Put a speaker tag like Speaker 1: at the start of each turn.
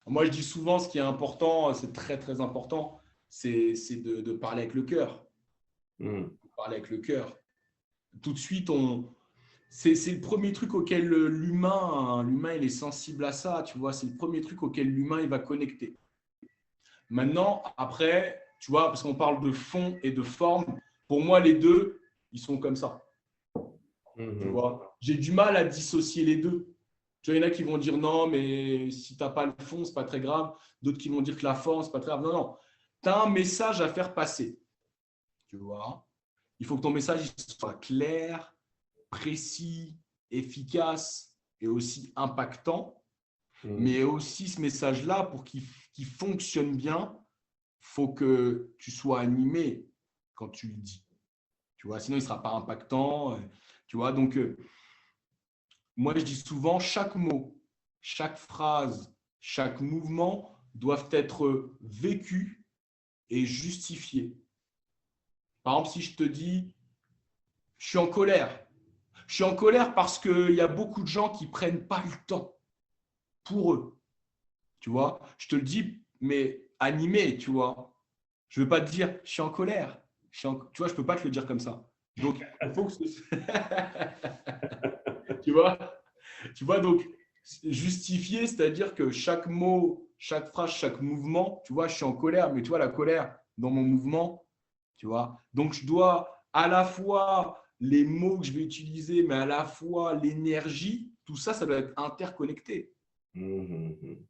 Speaker 1: Moi, je dis souvent, ce qui est important, c'est très, très important, c'est de parler avec le cœur.
Speaker 2: Mhm.
Speaker 1: Parler avec le cœur. Tout de suite, c'est le premier truc auquel l'humain, il est sensible à ça, tu vois. C'est le premier truc auquel l'humain, il va connecter. Maintenant, après, tu vois, parce qu'on parle de fond et de forme, pour moi, les deux, ils sont comme ça. Tu
Speaker 2: Mhm.
Speaker 1: vois, j'ai du mal à dissocier les deux. Tu vois, il y en a qui vont dire non, mais si tu n'as pas le fond, ce n'est pas très grave. D'autres qui vont dire que la forme, ce n'est pas très grave. Non, non. Tu as un message à faire passer. Tu vois, il faut que ton message soit clair, précis, efficace et aussi impactant.
Speaker 2: Mhm.
Speaker 1: Mais aussi, ce message-là, pour qu'il fonctionne bien, il faut que tu sois animé quand tu le dis. Tu vois, sinon, il ne sera pas impactant. Tu vois, donc, moi, je dis souvent, chaque mot, chaque phrase, chaque mouvement doivent être vécus et justifiés. Par exemple, si je te dis, je suis en colère. Je suis en colère parce qu'il y a beaucoup de gens qui ne prennent pas le temps pour eux. Tu vois, je te le dis, mais animé, tu vois. Je ne veux pas te dire, je suis en colère. Tu vois, je ne peux pas te le dire comme ça. Donc, il faut que tu vois, donc, justifier, c'est-à-dire que chaque mot, chaque phrase, chaque mouvement, tu vois, je suis en colère, mais tu vois, la colère dans mon mouvement, tu vois. Donc, je dois à la fois les mots que je vais utiliser, mais à la fois l'énergie, tout ça, ça doit être interconnecté.
Speaker 2: Mhm.